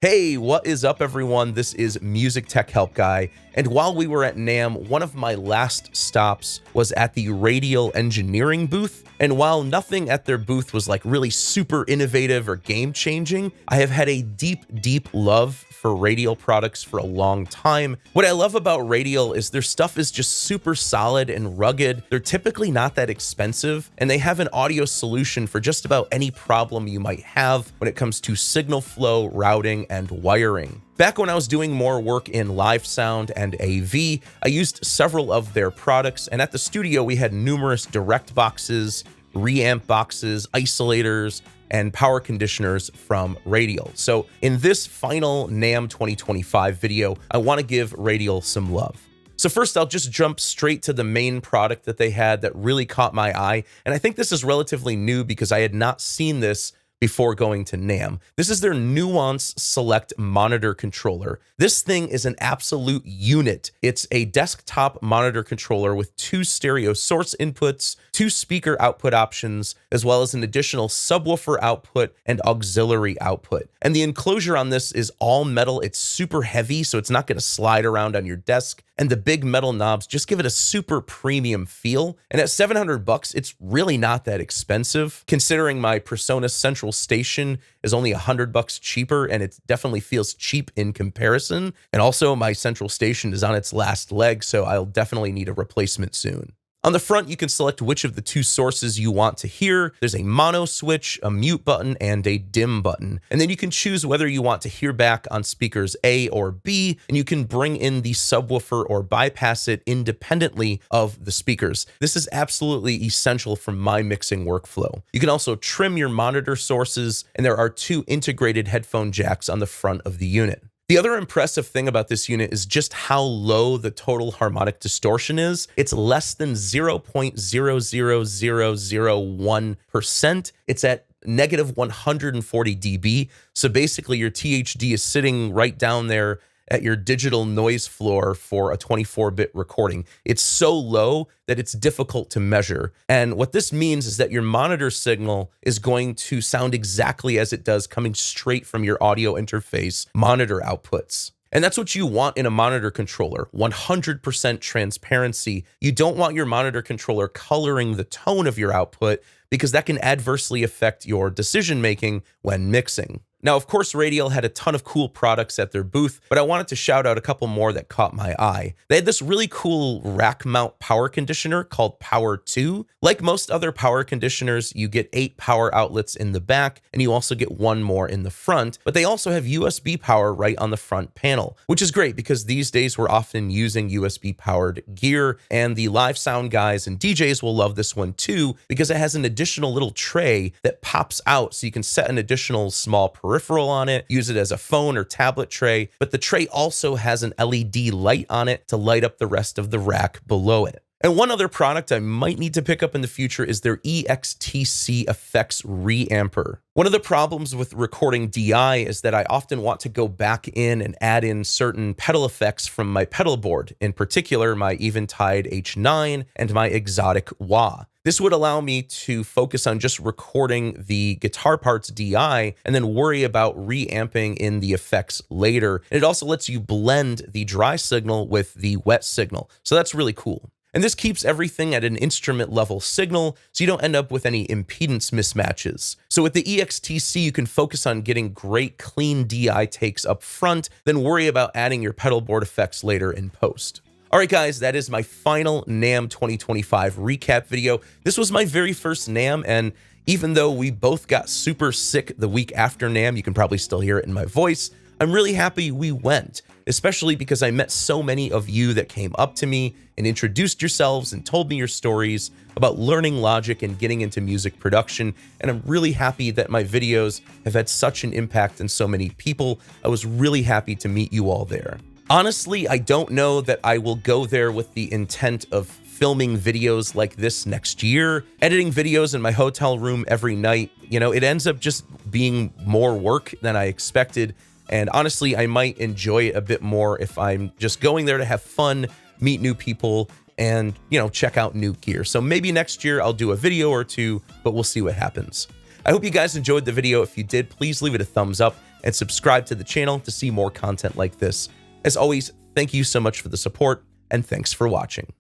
Hey, what is up, everyone? This is Music Tech Help Guy, and while we were at NAMM, one of my last stops was at the Radial Engineering booth, and while nothing at their booth was like really super innovative or game-changing, I have had a deep love for Radial products for a long time. What I love about Radial is their stuff is just super solid and rugged. They're typically not that expensive, and they have an audio solution for just about any problem you might have when it comes to signal flow, routing, and wiring. Back when I was doing more work in live sound and AV, I used several of their products, and at the studio we had numerous direct boxes, reamp boxes, isolators, and power conditioners from Radial. So in this final NAMM 2025 video, I want to give Radial some love. So first, I'll just jump straight to the main product that they had that really caught my eye, and I think this is relatively new because I had not seen this before going to NAMM. This is their Nuance Select monitor controller. This thing is an absolute unit. It's a desktop monitor controller with 2 stereo source inputs, 2 speaker output options, as well as an additional subwoofer output and auxiliary output. And the enclosure on this is all metal. It's super heavy, so it's not going to slide around on your desk. And the big metal knobs just give it a super premium feel. And at $700, it's really not that expensive, considering my Persona Central Station is only $100 cheaper, and it definitely feels cheap in comparison. And also, my Central Station is on its last leg, so I'll definitely need a replacement soon. On the front, you can select which of the 2 sources you want to hear. There's a mono switch, a mute button, and a dim button. And then you can choose whether you want to hear back on speakers A or B, and you can bring in the subwoofer or bypass it independently of the speakers. This is absolutely essential for my mixing workflow. You can also trim your monitor sources, and there are 2 integrated headphone jacks on the front of the unit. The other impressive thing about this unit is just how low the total harmonic distortion is. It's less than 0.00001%. It's at negative 140 dB. So basically your THD is sitting right down there at your digital noise floor for a 24-bit recording. It's so low that it's difficult to measure. And what this means is that your monitor signal is going to sound exactly as it does coming straight from your audio interface monitor outputs. And that's what you want in a monitor controller, 100% transparency. You don't want your monitor controller coloring the tone of your output because that can adversely affect your decision-making when mixing. Now, of course, Radial had a ton of cool products at their booth, but I wanted to shout out a couple more that caught my eye. They had this really cool rack mount power conditioner called Power 2. Like most other power conditioners, you get 8 power outlets in the back, and you also get 1 more in the front, but they also have USB power right on the front panel, which is great because these days we're often using USB-powered gear, and the live sound guys and DJs will love this one too because it has an additional little tray that pops out so you can set an additional small peripheral on it, use it as a phone or tablet tray, but the tray also has an LED light on it to light up the rest of the rack below it. And one other product I might need to pick up in the future is their EXTC Effects Reamper. One of the problems with recording DI is that I often want to go back in and add in certain pedal effects from my pedal board, in particular my Eventide H9 and my Exotic Wah. This would allow me to focus on just recording the guitar parts DI and then worry about reamping in the effects later. And it also lets you blend the dry signal with the wet signal. So that's really cool. And this keeps everything at an instrument level signal, so you don't end up with any impedance mismatches. So with the EXTC, you can focus on getting great clean DI takes up front, then worry about adding your pedal board effects later in post. All right, guys, that is my final NAMM 2025 recap video. This was my very first NAMM, and even though we both got super sick the week after NAMM, you can probably still hear it in my voice, I'm really happy we went, especially because I met so many of you that came up to me and introduced yourselves and told me your stories about learning Logic and getting into music production, and I'm really happy that my videos have had such an impact on so many people. I was really happy to meet you all there. Honestly, I don't know that I will go there with the intent of filming videos like this next year. Editing videos in my hotel room every night, it ends up just being more work than I expected. And honestly, I might enjoy it a bit more if I'm just going there to have fun, meet new people, and, check out new gear. So maybe next year I'll do a video or 2, but we'll see what happens. I hope you guys enjoyed the video. If you did, please leave it a thumbs up. and subscribe to the channel to see more content like this. As always, thank you so much for the support, and thanks for watching.